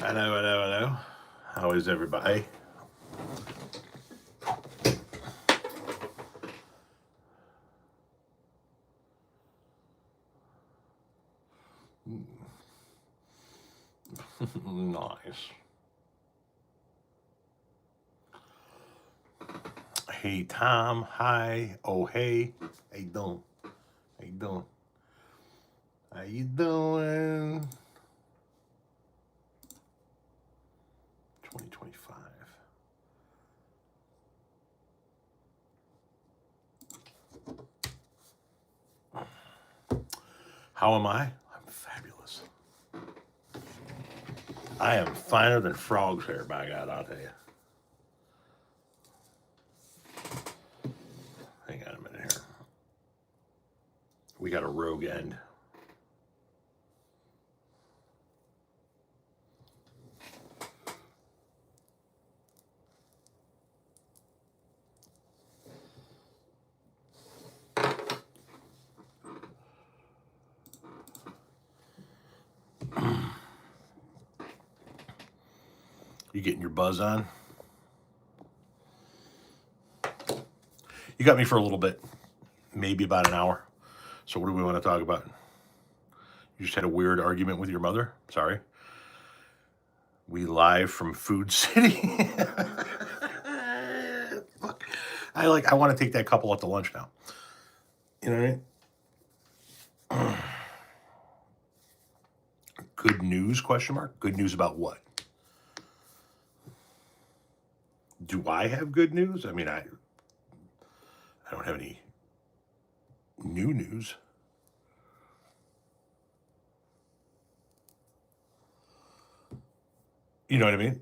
Hello, hello, hello. How is everybody? Nice. Hey, Tom. Hi. Oh, hey. How you doing? How you doing? How you doing? 2025. How am I? I'm fabulous. I am finer than frog's hair, by God, I'll tell you. Hang on a minute here. We got a rogue end. You getting your buzz on? You got me for a little bit, maybe about an hour. So what do we want to talk about? You just had a weird argument with your mother? Sorry. We live from Food City. Fuck. I want to take that couple out to lunch now. You know what I mean? Good news, question mark? Good news about what? Do I have good news? I mean, I don't have any new news. You know what I mean?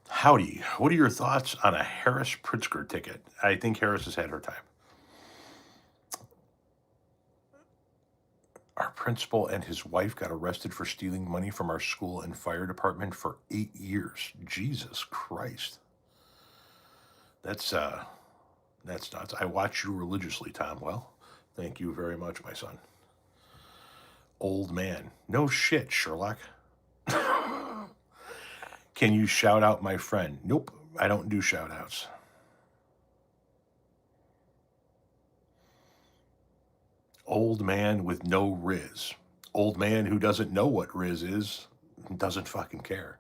Howdy. What are your thoughts on a Harris Pritzker ticket? I think Harris has had her time. Our principal and his wife got arrested for stealing money from our school and fire department for 8 years. Jesus Christ. That's nuts. I watch you religiously, Tom. Well, thank you very much, my son. Old man. No shit, Sherlock. Can you shout out my friend? Nope, I don't do shout outs. Old man with no Riz. Old man who doesn't know what Riz is and doesn't fucking care.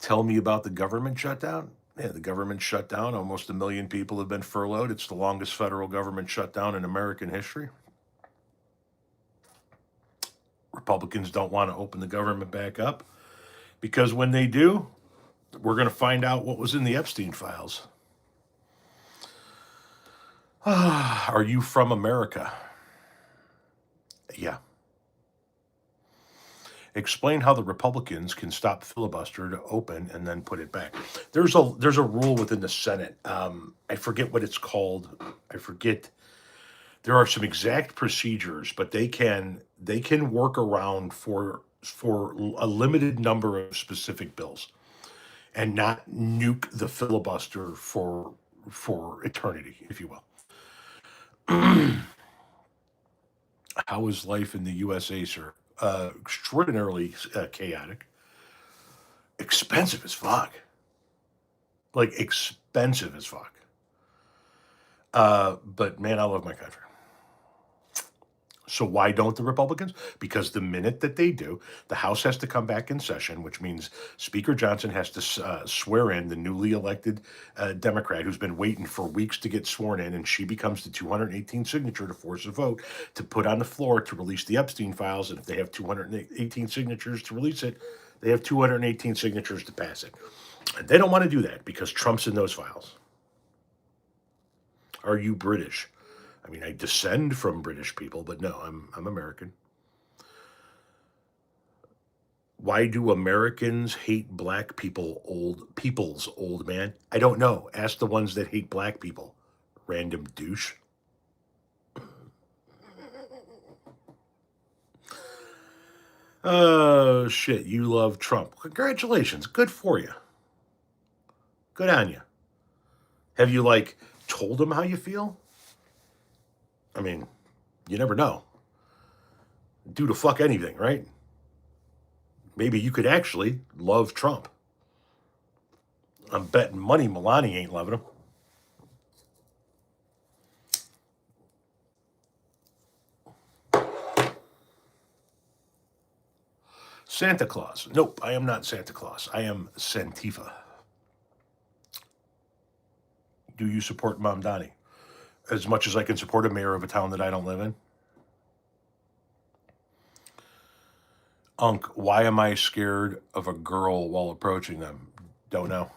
Tell me about the government shutdown. Yeah, the government shutdown. Almost 1 million people have been furloughed. It's the longest federal government shutdown in American history. Republicans don't want to open the government back up because when they do, we're going to find out what was in the Epstein files. Are you from America? Yeah. Explain how the Republicans can stop filibuster to open and then put it back. There's a rule within the Senate. I forget what it's called. I forget. There are some exact procedures, but they can work around for a limited number of specific bills, and not nuke the filibuster for eternity, if you will. How is life in the USA, sir? Extraordinarily chaotic, expensive as fuck. Like expensive as fuck. But man, I love my country. So why don't the Republicans? Because the minute that they do, the House has to come back in session, which means Speaker Johnson has to swear in the newly elected Democrat who's been waiting for weeks to get sworn in, and she becomes the 218 signature to force a vote to put on the floor to release the Epstein files. And if they have 218 signatures to release it, they have 218 signatures to pass it. And they don't want to do that because Trump's in those files. Are you British? I mean, I descend from British people, but no, I'm American. Why do Americans hate black people, old man? I don't know. Ask the ones that hate black people. Random douche. Oh, shit. You love Trump. Congratulations. Good for you. Good on you. Have you, like, told him how you feel? I mean, you never know. Do to fuck anything, right? Maybe you could actually love Trump. I'm betting money Melania ain't loving him. Santa Claus. Nope, I am not Santa Claus. I am Santifa. Do you support Mom Donnie? As much as I can support a mayor of a town that I don't live in. Unk, why am I scared of a girl while approaching them? Don't know.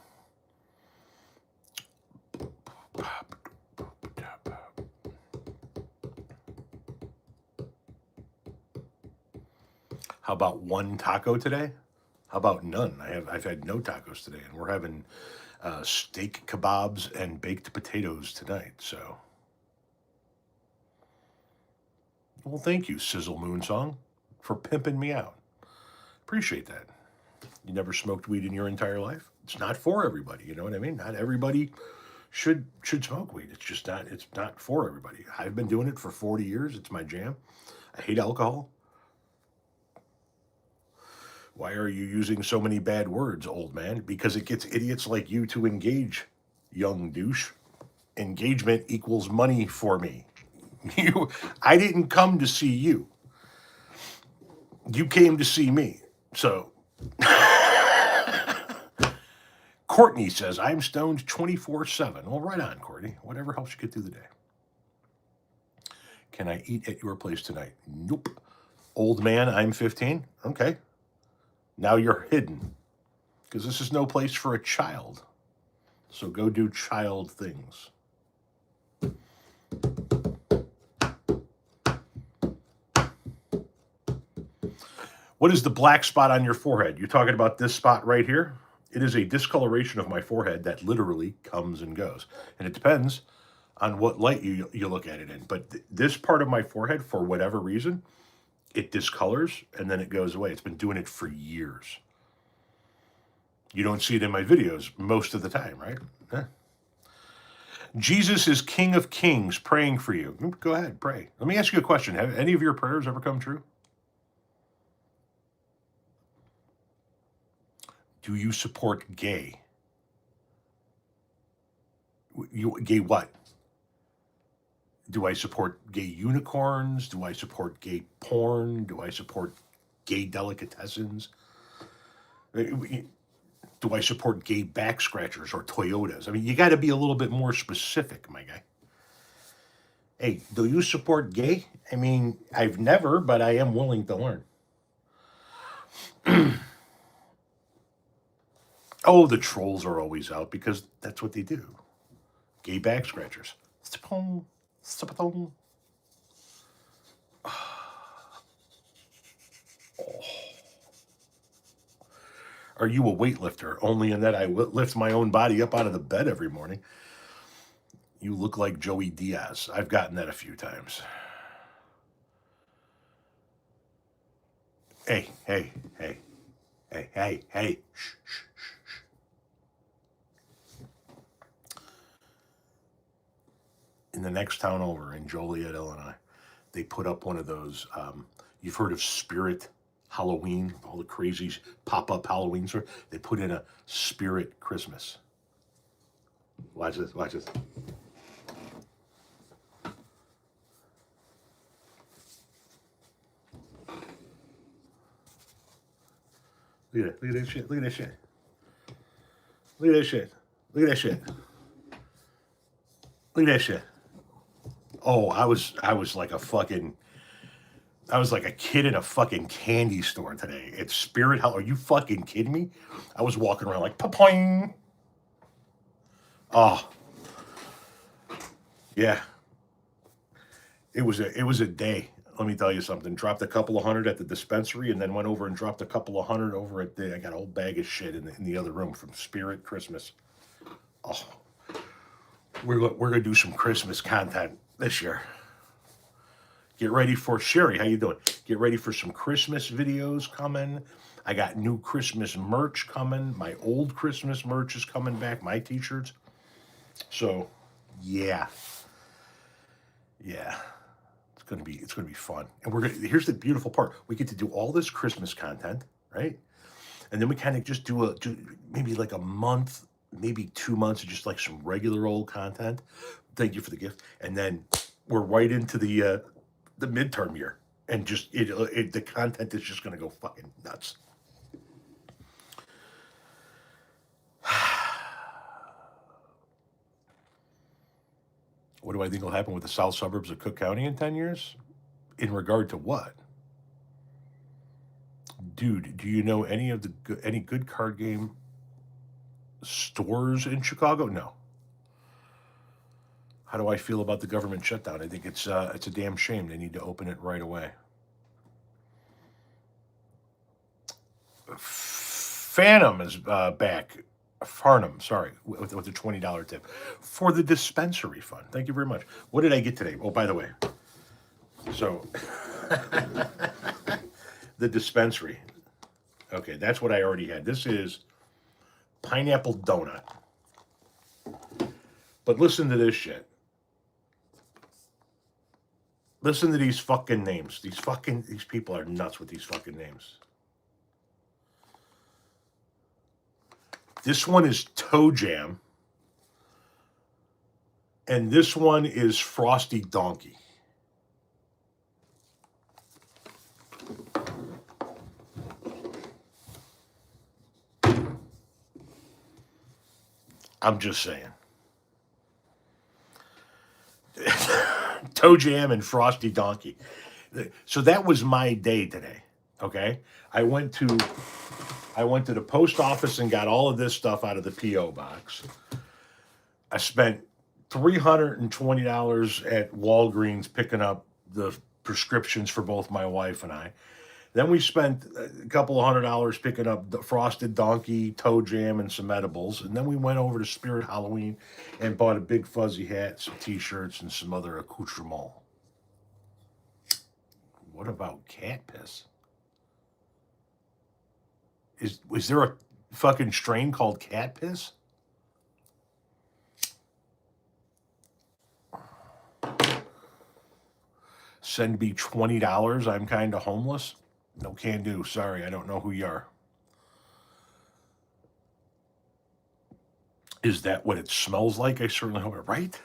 How about one taco today? How about none? I've had no tacos today, and we're having steak kebabs and baked potatoes tonight. So, well, thank you, Sizzle Moonsong, for pimping me out. Appreciate that. You never smoked weed in your entire life? It's not for everybody. You know what I mean? Not everybody should smoke weed. It's just not. It's not for everybody. I've been doing it for 40 years. It's my jam. I hate alcohol. Why are you using so many bad words, old man? Because it gets idiots like you to engage, young douche. Engagement equals money for me. I didn't come to see you. You came to see me. So, Courtney says, I'm stoned 24/7. Well, right on, Courtney. Whatever helps you get through the day. Can I eat at your place tonight? Nope. Old man, I'm 15. Okay. Now you're hidden because this is no place for a child. So go do child things. What is the black spot on your forehead? You're talking about this spot right here? It is a discoloration of my forehead that literally comes and goes. And it depends on what light you look at it in. But this part of my forehead, for whatever reason, it discolors and then it goes away. It's been doing it for years. You don't see it in my videos most of the time, right? Jesus is King of Kings, praying for you. Go ahead, pray. Let me ask you a question. Have any of your prayers ever come true? Do you support gay? Gay what? Do I support gay unicorns? Do I support gay porn? Do I support gay delicatessens? Do I support gay back scratchers or Toyotas? I mean, you got to be a little bit more specific, my guy. Hey, do you support gay? I mean, I've never, but I am willing to learn. Oh, the trolls are always out because that's what they do. Gay back scratchers. Are you a weightlifter? Only in that I lift my own body up out of the bed every morning. You look like Joey Diaz. I've gotten that a few times. Hey. Shh. In the next town over, in Joliet, Illinois, they put up one of those. You've heard of Spirit Halloween, all the crazy pop-up Halloween stores. They put in a Spirit Christmas. Watch this. Look at that shit. Look at that shit. Look at that shit. Look at that shit. Look at that shit. Oh, I was like a kid in a fucking candy store today. It's Spirit Hell. Are you fucking kidding me? I was walking around like pa-poing. Oh. Yeah. It was a day. let me tell you something. Dropped a couple of hundred at the dispensary, and then went over and dropped a couple of hundred over at the. I got a whole bag of shit in the other room from Spirit Christmas. Oh, we're gonna do some Christmas content this year. Get ready for Sherry. How you doing? Get ready for some Christmas videos coming. I got new Christmas merch coming. My old Christmas merch is coming back. My t-shirts. So, yeah. It's gonna be fun. And here's the beautiful part. We get to do all this Christmas content, right? And then we kind of just do maybe like a month, maybe 2 months of just like some regular old content. Thank you for the gift. And then we're right into the midterm year, and just the content is just gonna go fucking nuts. What do I think will happen with the south suburbs of Cook County in 10 years? In regard to what? Dude, do you know any good card game stores in Chicago? No. How do I feel about the government shutdown? I think it's a damn shame. They need to open it right away. Phantom is back. Farnham, sorry, with a $20 tip for the dispensary fund. Thank you very much. What did I get today? Oh, by the way, so the dispensary. Okay, that's what I already had. This is pineapple donut. But listen to this shit. Listen to these fucking names. These people are nuts with these fucking names. This one is Toe Jam. And this one is Frosty Donkey. I'm just saying. Toe Jam and Frosty Donkey. So that was my day today. Okay? I went to the post office and got all of this stuff out of the P.O. box. I spent $320 at Walgreens picking up the prescriptions for both my wife and I. Then we spent a couple of $100 picking up the Frosted Donkey, Toe Jam, and some edibles. And then we went over to Spirit Halloween and bought a big fuzzy hat, some t-shirts, and some other accoutrements. What about cat piss? Is there a fucking strain called cat piss? Send me $20. I'm kind of homeless. No can do. Sorry, I don't know who you are. Is that what it smells like? I certainly hope it. Right?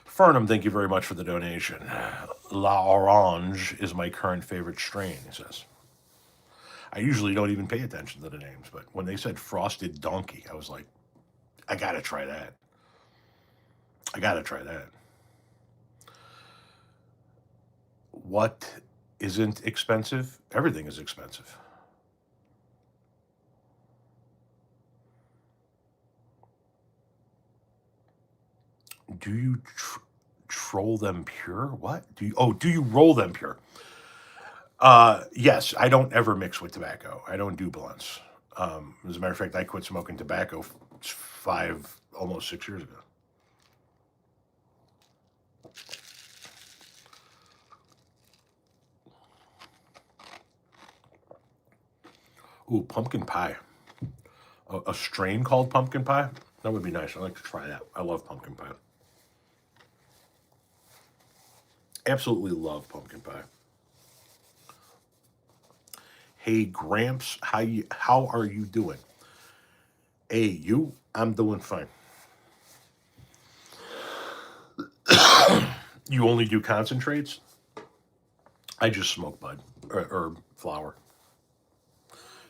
Farnham, thank you very much for the donation. La Orange is my current favorite strain, he says. I usually don't even pay attention to the names, but when they said Frosted Donkey, I was like, I gotta try that. What isn't expensive? Everything is expensive. Do you troll them pure? What? Do you roll them pure? Yes, I don't ever mix with tobacco. I don't do blunts. As a matter of fact, I quit smoking tobacco almost 6 years ago. Ooh, pumpkin pie. A strain called pumpkin pie? That would be nice. I'd like to try that. I love pumpkin pie. Absolutely love pumpkin pie. Hey, Gramps, how are you doing? Hey, I'm doing fine. You only do concentrates? I just smoke bud or flower.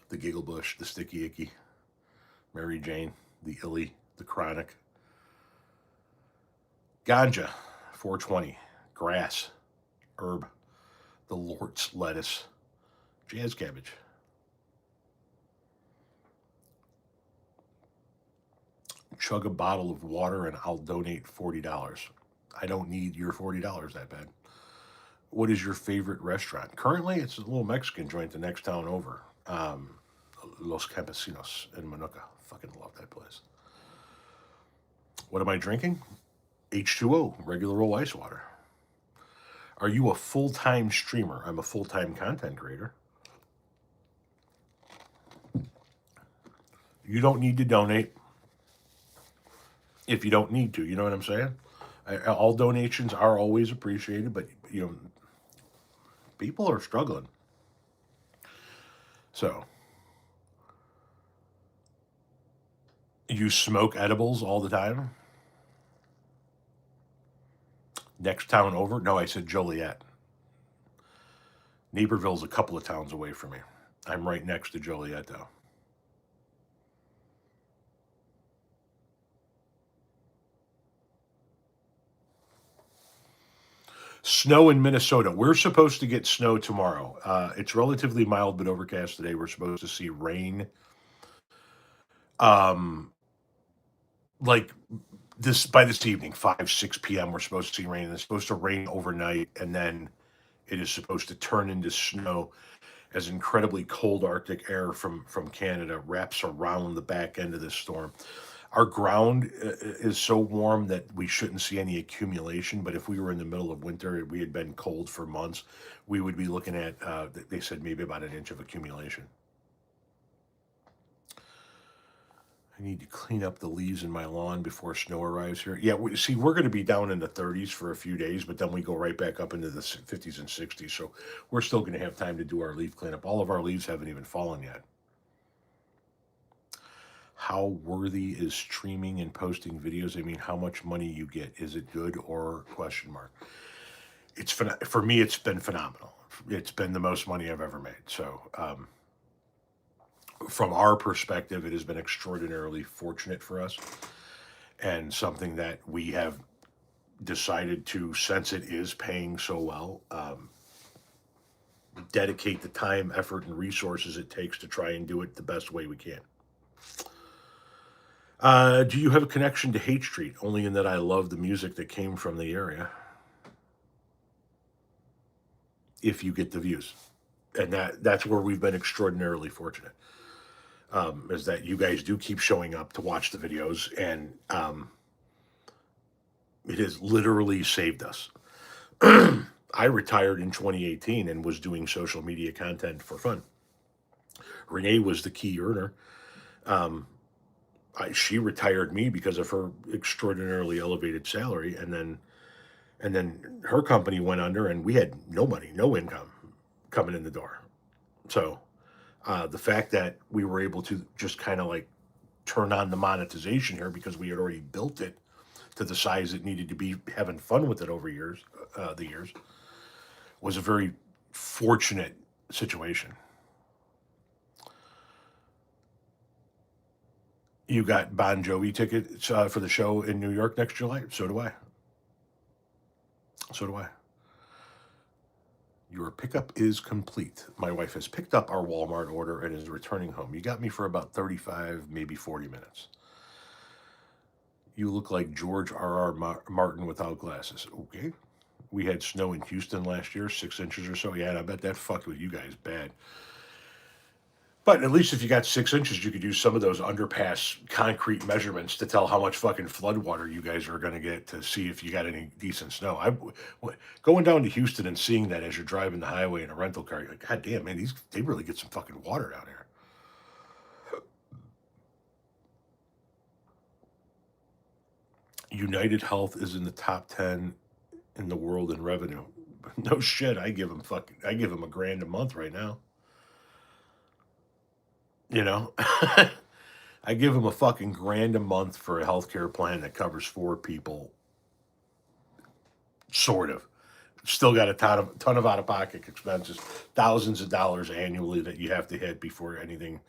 The Giggle Bush, the Sticky Icky, Mary Jane, the Illy, the Chronic. Ganja, 420, grass, herb, The Lord's lettuce. Jazz cabbage. Chug a bottle of water and I'll donate $40. I don't need your $40 that bad. What is your favorite restaurant? Currently, it's a little Mexican joint the next town over. Los Campesinos in Manuka. Fucking love that place. What am I drinking? H2O, regular old ice water. Are you a full-time streamer? I'm a full-time content creator. You don't need to donate if you don't need to. You know what I'm saying? All donations are always appreciated, but people are struggling. So, you smoke edibles all the time? Next town over? No, I said Joliet. Naperville's a couple of towns away from me. I'm right next to Joliet, though. Snow in Minnesota. We're supposed to get snow tomorrow. It's relatively mild but overcast today. We're supposed to see rain. Like by this evening, 5, 6 p.m. We're supposed to see rain. It's supposed to rain overnight, and then it is supposed to turn into snow as incredibly cold Arctic air from Canada wraps around the back end of this storm. Our ground is so warm that we shouldn't see any accumulation. But if we were in the middle of winter and we had been cold for months, we would be looking at, they said, maybe about an inch of accumulation. I need to clean up the leaves in my lawn before snow arrives here. Yeah, we're going to be down in the 30s for a few days, but then we go right back up into the 50s and 60s. So we're still going to have time to do our leaf cleanup. All of our leaves haven't even fallen yet. How worthy is streaming and posting videos? I mean, how much money you get? Is it good or question mark? It's for me, it's been phenomenal. It's been the most money I've ever made. So, from our perspective, it has been extraordinarily fortunate for us and something that we have decided to, since it is paying so well, dedicate the time, effort, and resources it takes to try and do it the best way we can. Do you have a connection to Hate Street? Only in that I love the music that came from the area. If you get the views. And that's where we've been extraordinarily fortunate. Is that you guys do keep showing up to watch the videos, and it has literally saved us. I retired in 2018 and was doing social media content for fun. Renee was the key earner. She retired me because of her extraordinarily elevated salary, and then her company went under, and we had no money, no income coming in the door. So the fact that we were able to just kind of like turn on the monetization here because we had already built it to the size it needed to be, having fun with it over the years, was a very fortunate situation. You got Bon Jovi tickets for the show in New York next July? So do I. Your pickup is complete. My wife has picked up our Walmart order and is returning home. You got me for about 35, maybe 40 minutes. You look like George R.R. Martin without glasses. Okay. We had snow in Houston last year, 6 inches or so. Yeah, and I bet that fucked with you guys bad. But at least if you got 6 inches, you could use some of those underpass concrete measurements to tell how much fucking flood water you guys are going to get to see if you got any decent snow. Going down to Houston and seeing that as you're driving the highway in a rental car, you're like, God damn, man, they really get some fucking water down here. United Health is in the top 10 in the world in revenue. No shit, I give them $1,000 a month right now. You know, I give them a fucking $1,000 a month for a healthcare plan that covers 4 people. Sort of. Still got a ton of out-of-pocket expenses, thousands of dollars annually that you have to hit before anything.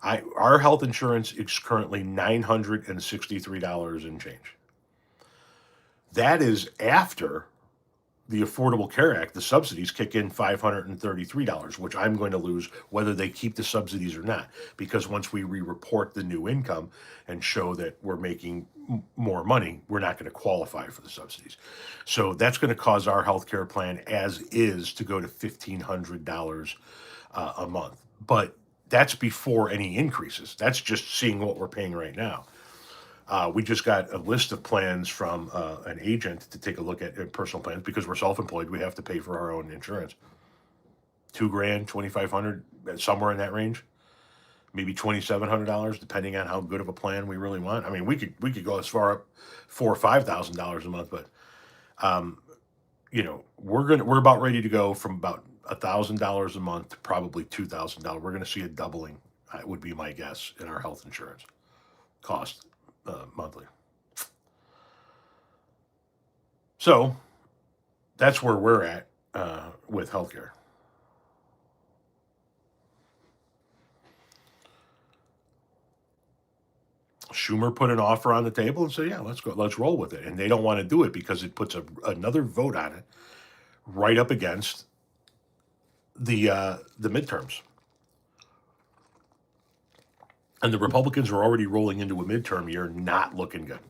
Our health insurance is currently $963 and change. That is after the Affordable Care Act, the subsidies kick in $533, which I'm going to lose whether they keep the subsidies or not. Because once we re-report the new income and show that we're making more money, we're not going to qualify for the subsidies. So that's going to cause our health care plan as is to go to $1,500 a month. But that's before any increases. That's just seeing what we're paying right now. We just got a list of plans from an agent to take a look at personal plans because we're self-employed. We have to pay for our own insurance. $2,000, $2,500, somewhere in that range. Maybe $2,700, depending on how good of a plan we really want. I mean, we could go as far up $4,000 or $5,000 a month, but we're about ready to go from about $1,000 a month to probably $2,000. We're going to see a doubling, would be my guess, in our health insurance cost monthly. So that's where we're at with healthcare. Schumer put an offer on the table and said, "Yeah, let's go, let's roll with it." And they don't want to do it because it puts another vote on it, right up against the midterms. And the Republicans are already rolling into a midterm year, not looking good.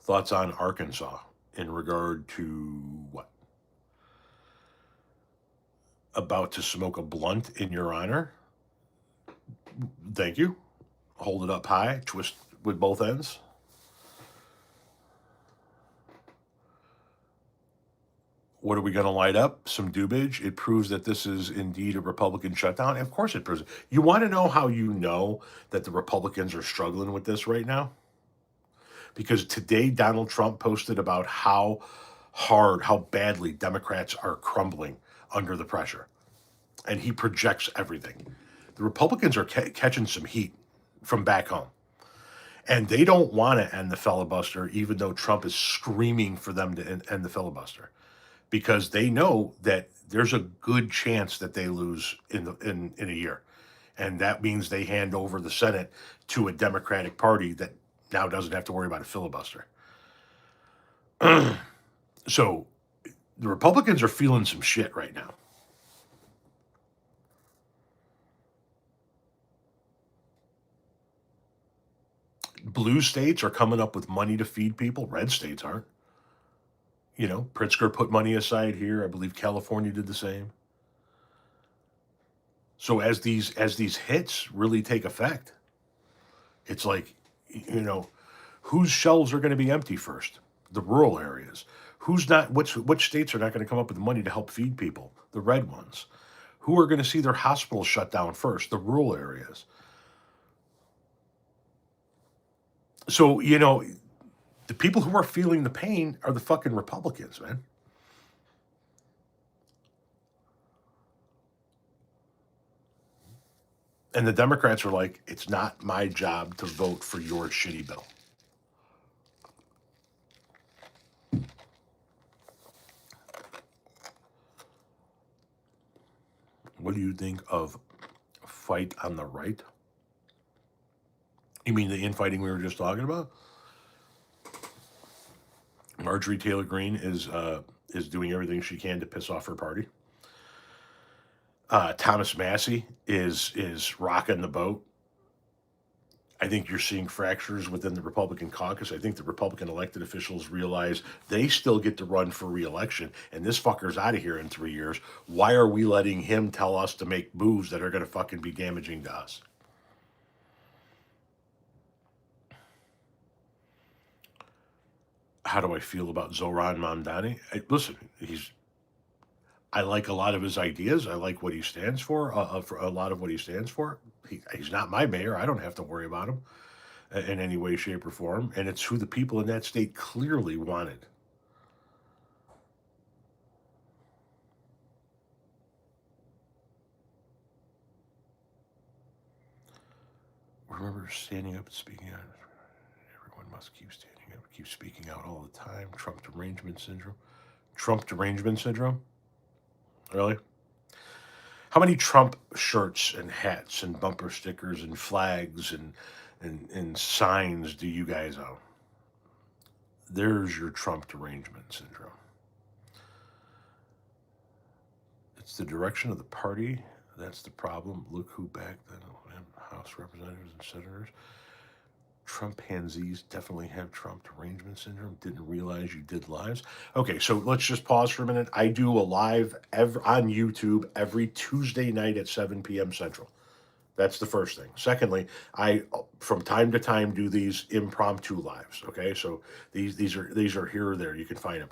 Thoughts on Arkansas in regard to what? About to smoke a blunt in your honor? Thank you. Hold it up high, twist with both ends. What are we going to light up? Some dubage. It proves that this is indeed a Republican shutdown. Of course it proves it. You want to know how you know that the Republicans are struggling with this right now? Because today Donald Trump posted about how hard, how badly Democrats are crumbling under the pressure. And he projects everything. The Republicans are catching some heat from back home. And they don't want to end the filibuster, even though Trump is screaming for them to end the filibuster, because they know that there's a good chance that they lose in a year. And that means they hand over the Senate to a Democratic Party that now doesn't have to worry about a filibuster. So the Republicans are feeling some shit right now. Blue states are coming up with money to feed people. Red states aren't. Pritzker put money aside here. I believe California did the same. So as these hits really take effect, it's like, whose shelves are going to be empty first? The rural areas. Who's not? Which states are not going to come up with the money to help feed people? The red ones. Who are going to see their hospitals shut down first? The rural areas. So, the people who are feeling the pain are the fucking Republicans, man. And the Democrats are like, it's not my job to vote for your shitty bill. What do you think of fight on the right? You mean the infighting we were just talking about? Marjorie Taylor Greene is doing everything she can to piss off her party. Thomas Massey is rocking the boat. I think you're seeing fractures within the Republican caucus. I think the Republican elected officials realize they still get to run for re-election, and this fucker's out of here in 3 years. Why are we letting him tell us to make moves that are going to fucking be damaging to us? How do I feel about Zoran Mamdani? Listen, I like a lot of his ideas. I like what he stands for a lot of what he stands for. He's not my mayor. I don't have to worry about him in any way, shape, or form. And it's who the people in that state clearly wanted. Remember standing up and speaking out. Everyone must keep standing up, keep speaking out all the time. Trump derangement syndrome. Trump derangement syndrome? Really? How many Trump shirts and hats and bumper stickers and flags and and signs do you guys own? There's your Trump derangement syndrome. It's the direction of the party. That's the problem. Look who backed the House representatives and senators. Trump pansies definitely have Trump derangement syndrome. Didn't realize you did lives. Okay, so let's just pause for a minute. I do a live on YouTube every Tuesday night at 7 p.m. Central. That's the first thing. Secondly, I from time to time do these impromptu lives. Okay, so these are here or there. You can find them.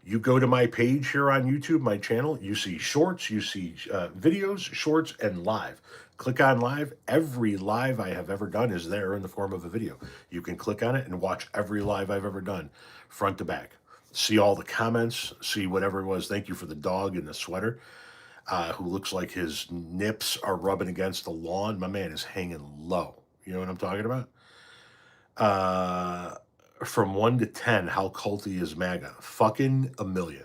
You go to my page here on YouTube, my channel. You see shorts, you see videos, shorts, and live. Click on live. Every live I have ever done is there in the form of a video. You can click on it and watch every live I've ever done, front to back. See all the comments. See whatever it was. Thank you for the dog in the sweater who looks like his nips are rubbing against the lawn. My man is hanging low. You know what I'm talking about? From 1 to 10, how culty is MAGA? Fucking a million.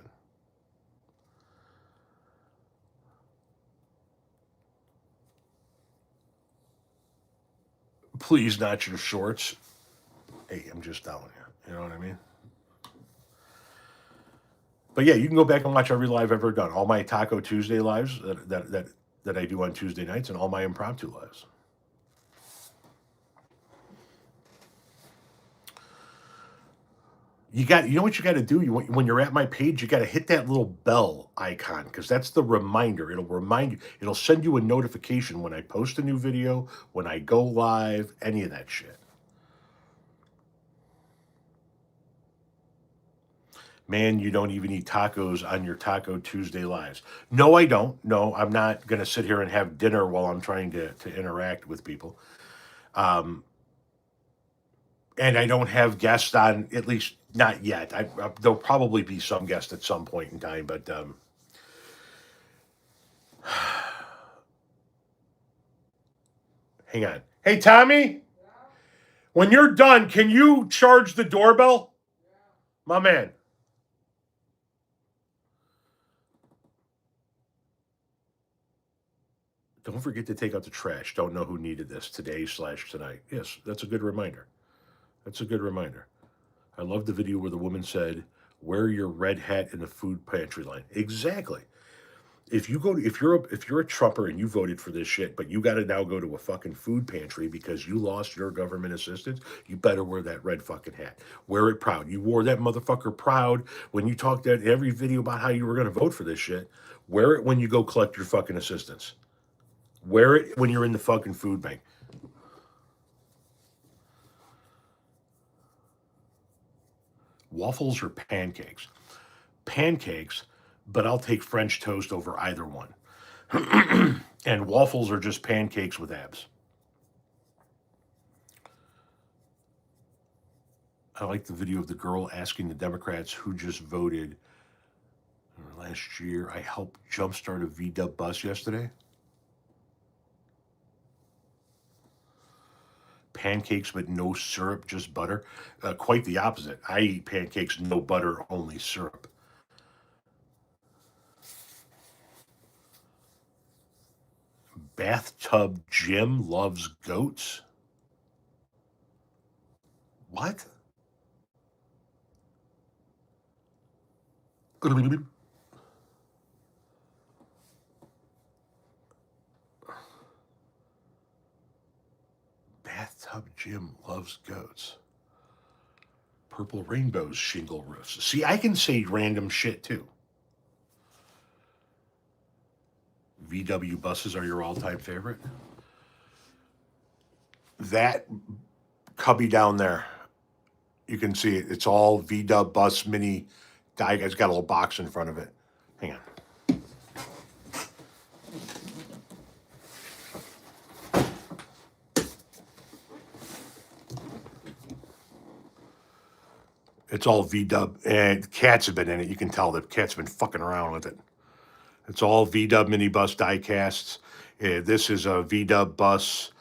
Please, not your shorts. Hey, I'm just telling you. You know what I mean? But yeah, you can go back and watch every live I've ever done. All my Taco Tuesday lives that I do on Tuesday nights, and all my impromptu lives. You know what you got to do? When you're at my page, you got to hit that little bell icon because that's the reminder. It'll remind you. It'll send you a notification when I post a new video, when I go live, any of that shit. Man, you don't even eat tacos on your Taco Tuesday lives. No, I don't. No, I'm not going to sit here and have dinner while I'm trying to interact with people. And I don't have guests on, at least not yet. There'll probably be some guests at some point in time, but hang on. Hey, Tommy, when you're done, can you charge the doorbell? My man. Don't forget to take out the trash. Don't know who needed this today/tonight. Yes, that's a good reminder. That's a good reminder. I love the video where the woman said, "Wear your red hat in the food pantry line." Exactly. If you're a Trumper and you voted for this shit, but you got to now go to a fucking food pantry because you lost your government assistance, you better wear that red fucking hat. Wear it proud. You wore that motherfucker proud when you talked at every video about how you were going to vote for this shit. Wear it when you go collect your fucking assistance. Wear it when you're in the fucking food bank. Waffles or pancakes? Pancakes, but I'll take French toast over either one. And waffles are just pancakes with abs. I like the video of the girl asking the Democrats who just voted last year. I helped jumpstart a VW bus yesterday. Pancakes but no syrup, just butter. Quite the opposite. I eat pancakes, no butter, only syrup. Bathtub Jim loves goats. What? Bathtub Jim loves goats. Purple rainbows, shingle roofs. See, I can say random shit too. VW buses are your all-time favorite? That cubby down there, you can see it. It's all VW bus mini. It's got a little box in front of it. Hang on. It's all VW, and cats have been in it. You can tell the cat's been fucking around with it. It's all VW minibus diecasts. This is a VW bus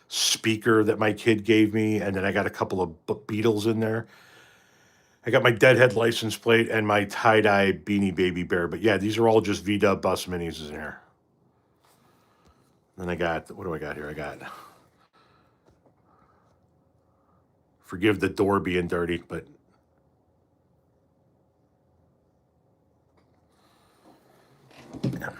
speaker that my kid gave me, and then I got a couple of Beetles in there. I got my Deadhead license plate and my tie-dye Beanie Baby Bear. But yeah, these are all just VW bus minis in here. Then I got, what do I got here? I got Forgive the door being dirty, but yeah.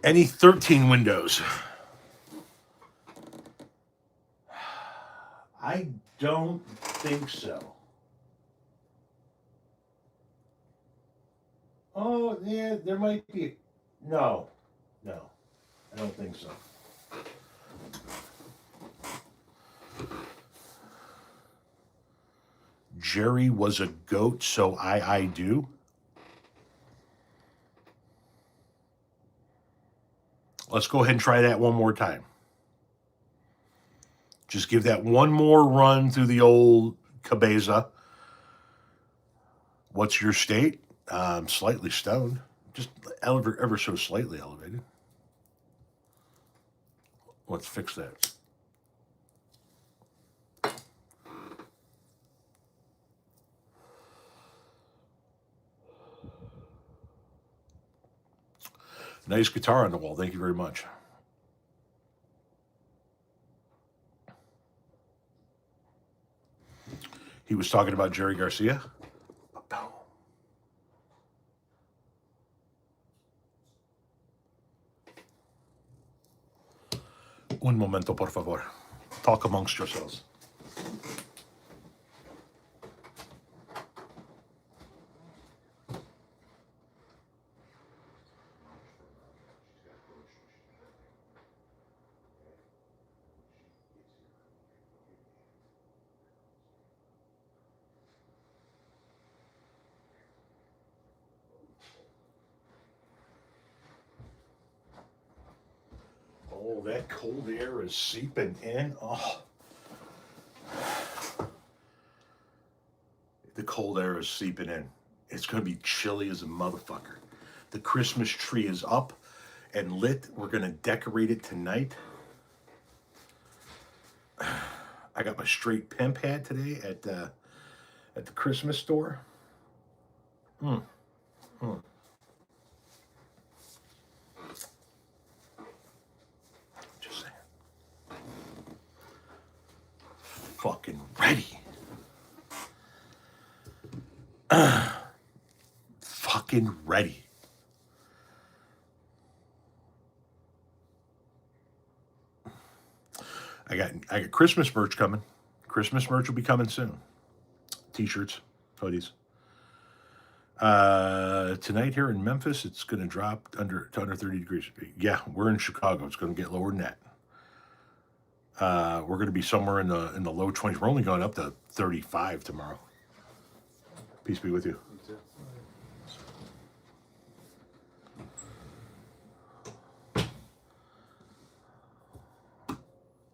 Any 13 windows? I don't think so. Oh, yeah, there might be. No, no, I don't think so. Jerry was a goat, so I do. Let's go ahead and try that one more time. Just give that one more run through the old cabeza. What's your state? Slightly stoned. Just ever so slightly elevated. Let's fix that. Nice guitar on the wall. Thank you very much. He was talking about Jerry Garcia. Un momento, por favor. Talk amongst yourselves. Oh, that cold air is seeping in. Oh. The cold air is seeping in. It's going to be chilly as a motherfucker. The Christmas tree is up and lit. We're going to decorate it tonight. I got my straight pimp hat today at the Christmas store. Just saying. Fucking ready. Fucking ready. I got Christmas merch coming. Christmas merch will be coming soon. T-shirts, hoodies. Tonight here in Memphis, it's going to drop to under 30 degrees. Yeah, we're in Chicago. It's going to get lower than that. We're going to be somewhere in the low 20s. We're only going up to 35 tomorrow. Peace be with you.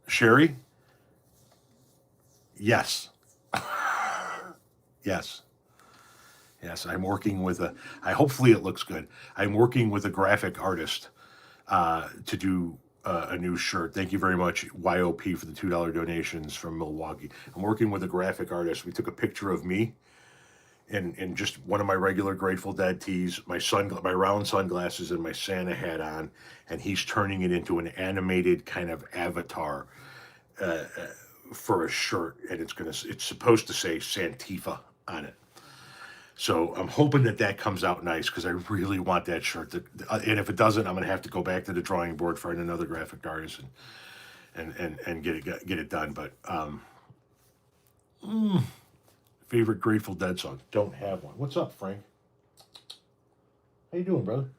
Sherry? Yes. Yes. Yes, I'm working with hopefully it looks good. I'm working with a graphic artist to do a new shirt. Thank you very much, YOP, for the $2 donations from Milwaukee. I'm working with a graphic artist. We took a picture of me in just one of my regular Grateful Dead tees, my round sunglasses, and my Santa hat on, and he's turning it into an animated kind of avatar for a shirt, and it's supposed to say Santifa on it. So I'm hoping that comes out nice because I really want that shirt. And if it doesn't, I'm gonna have to go back to the drawing board, find another graphic artist, and get it done. But favorite Grateful Dead song? Don't have one. What's up, Frank? How you doing, brother?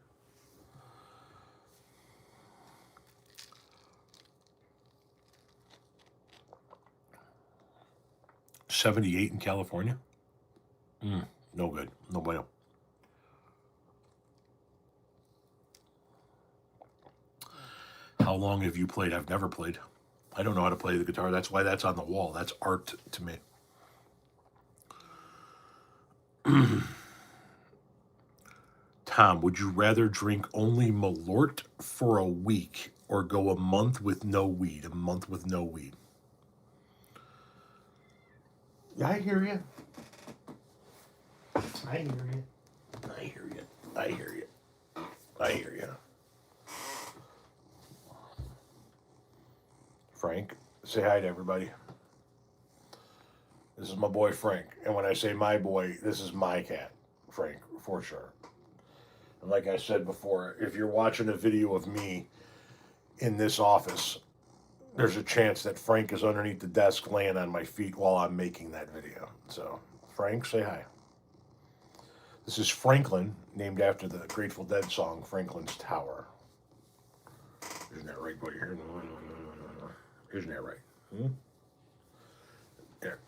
'78 in California. No good. No bueno. How long have you played? I've never played. I don't know how to play the guitar. That's why that's on the wall. That's art to me. Tom, would you rather drink only Malort for a week or go a month with no weed? A month with no weed. I hear you. I hear you. I hear you. I hear you. I hear you. Frank, say hi to everybody. This is my boy Frank. And when I say my boy, this is my cat, Frank, for sure. And like I said before, if you're watching a video of me in this office, there's a chance that Frank is underneath the desk laying on my feet while I'm making that video. So, Frank, say hi. This is Franklin, named after the Grateful Dead song Franklin's Tower. Isn't that right, buddy? Isn't that right? Hmm? There.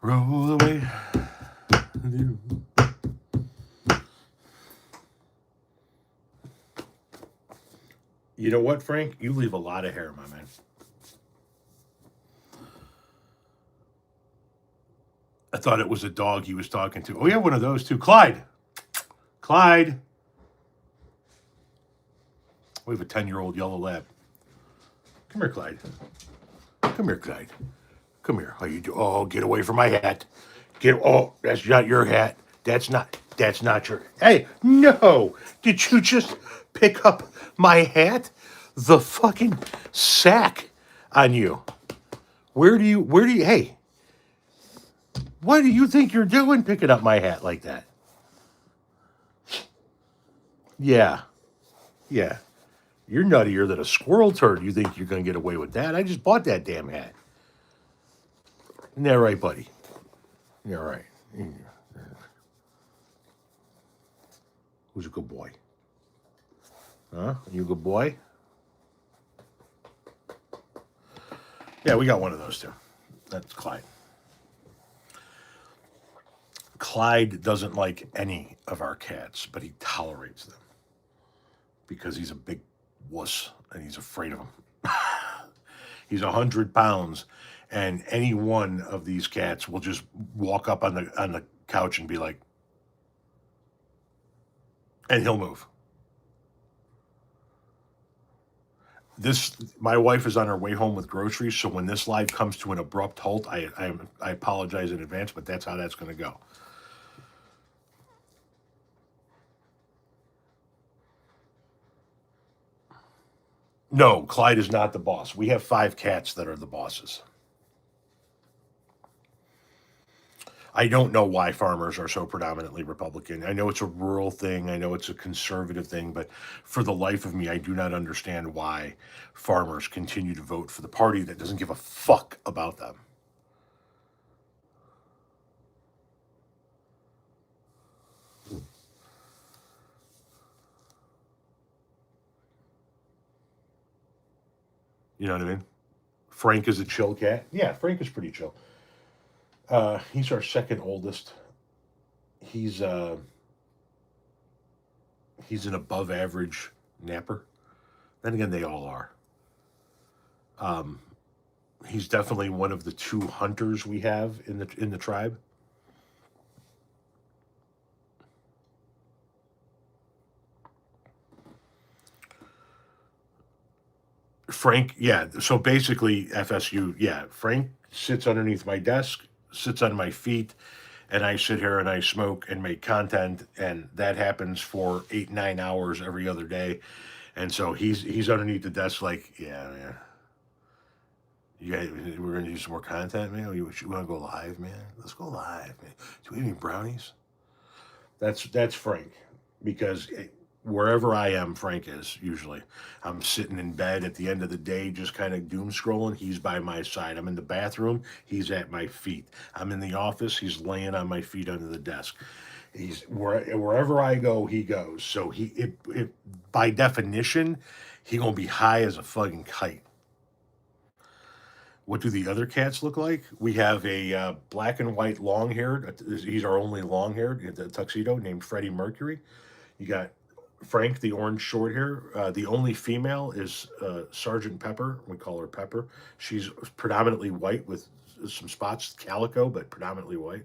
Roll away. You know what, Frank? You leave a lot of hair, my man. I thought it was a dog he was talking to. Oh, yeah, one of those too. Clyde. Clyde. We have a 10-year-old yellow lab. Come here, Clyde. Come here, Clyde. Come here. How you do? Oh, get away from my hat. Oh, that's not your hat. That's not your. Hey, no. Did you just pick up my hat? The fucking sack on you. Hey, what do you think you're doing picking up my hat like that? Yeah. Yeah. You're nuttier than a squirrel turd. You think you're going to get away with that? I just bought that damn hat. Isn't that right, buddy? You're right. Who's a good boy? Huh? You a good boy? Yeah, we got one of those too. That's Clyde. Clyde doesn't like any of our cats, but he tolerates them because he's a big wuss and he's afraid of them. He's 100 pounds, and any one of these cats will just walk up on the couch and be like, and he'll move. My wife is on her way home with groceries, so when this live comes to an abrupt halt, I apologize in advance, but that's how that's going to go. No, Clyde is not the boss. We have 5 cats that are the bosses. I don't know why farmers are so predominantly Republican. I know it's a rural thing. I know it's a conservative thing, but for the life of me, I do not understand why farmers continue to vote for the party that doesn't give a fuck about them. You know what I mean? Frank is a chill cat. Yeah, Frank is pretty chill. He's our second oldest. He's uh, he's an above average napper. Then again, they all are. Um, he's definitely one of the 2 hunters we have in the tribe. Frank, yeah. So basically, FSU, yeah. Frank sits underneath my desk, sits on my feet, and I sit here and I smoke and make content, and that happens for 8 9 hours every other day. And so he's underneath the desk, like, yeah, man. You guys, we're gonna do some more content, man. You want to go live, man? Let's go live, man. Do we have any brownies? That's Frank, because wherever I am, Frank is usually. I'm sitting in bed at the end of the day, just kind of doom scrolling. He's by my side. I'm in the bathroom. He's at my feet. I'm in the office. He's laying on my feet under the desk. Wherever I go, he goes. So by definition, he gonna be high as a fucking kite. What do the other cats look like? We have a black and white long haired. He's our only long haired, the tuxedo, named Freddie Mercury. You got Frank, the orange short hair. The only female is Sergeant Pepper. We call her Pepper. She's predominantly white with some spots, calico, but predominantly white.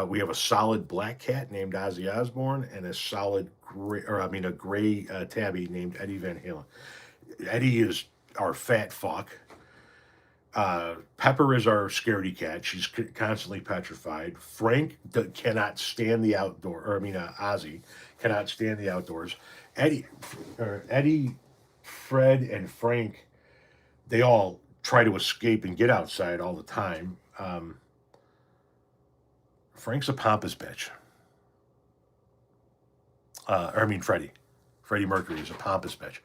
We have a solid black cat named Ozzy Osbourne, and a solid gray, or I mean, a gray tabby named Eddie Van Halen. Eddie is our fat fuck. Pepper is our scaredy cat. She's constantly petrified. Frank cannot stand the outdoor, or I mean, Ozzy cannot stand the outdoors. Eddie, Eddie, Fred, and Frank, they all try to escape and get outside all the time. Frank's a pompous bitch. Or I mean, Freddie. Freddie Mercury is a pompous bitch.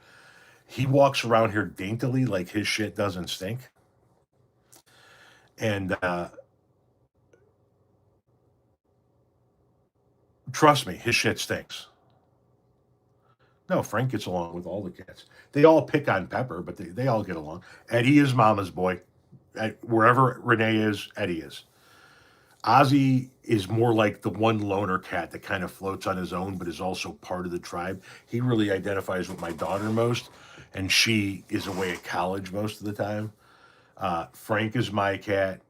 He walks around here daintily like his shit doesn't stink. And trust me, his shit stinks. No, Frank gets along with all the cats. They all pick on Pepper, but they all get along. Eddie is Mama's boy. Wherever Renee is, Eddie is. Ozzy is more like the one loner cat that kind of floats on his own, but is also part of the tribe. He really identifies with my daughter most, and she is away at college most of the time. Frank is my cat.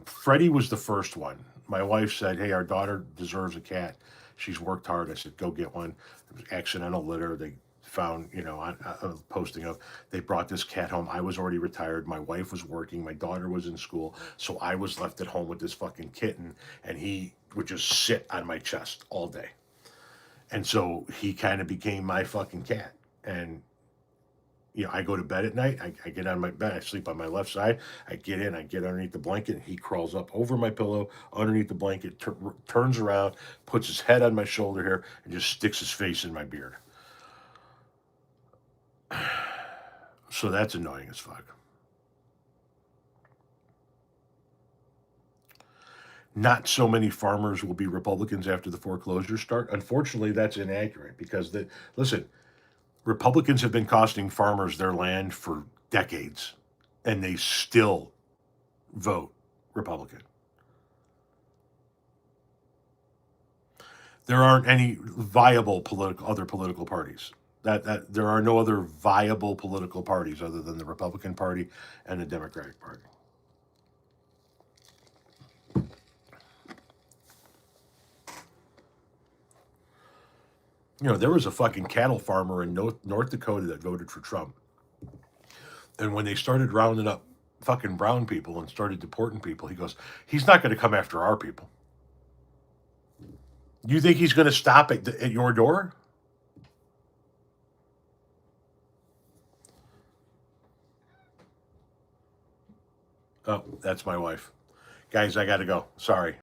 Freddie was the first one. My wife said, "Hey, our daughter deserves a cat. She's worked hard." I said, "Go get one." It was accidental litter. They found, on a posting of they brought this cat home. I was already retired. My wife was working. My daughter was in school, so I was left at home with this fucking kitten, and he would just sit on my chest all day. And so he kind of became my fucking cat. And I go to bed at night. I get on my bed. I sleep on my left side. I get in. I get underneath the blanket. And he crawls up over my pillow, underneath the blanket, turns around, puts his head on my shoulder here, and just sticks his face in my beard. So that's annoying as fuck. Not so many farmers will be Republicans after the foreclosures start. Unfortunately, that's inaccurate because listen, Republicans have been costing farmers their land for decades, and they still vote Republican. There aren't any viable other political parties. That there are no other viable political parties other than the Republican Party and the Democratic Party. There was a fucking cattle farmer in North Dakota that voted for Trump. And when they started rounding up fucking brown people and started deporting people, he goes, he's not going to come after our people. You think he's going to stop at your door? Oh, that's my wife. Guys, I got to go. Sorry.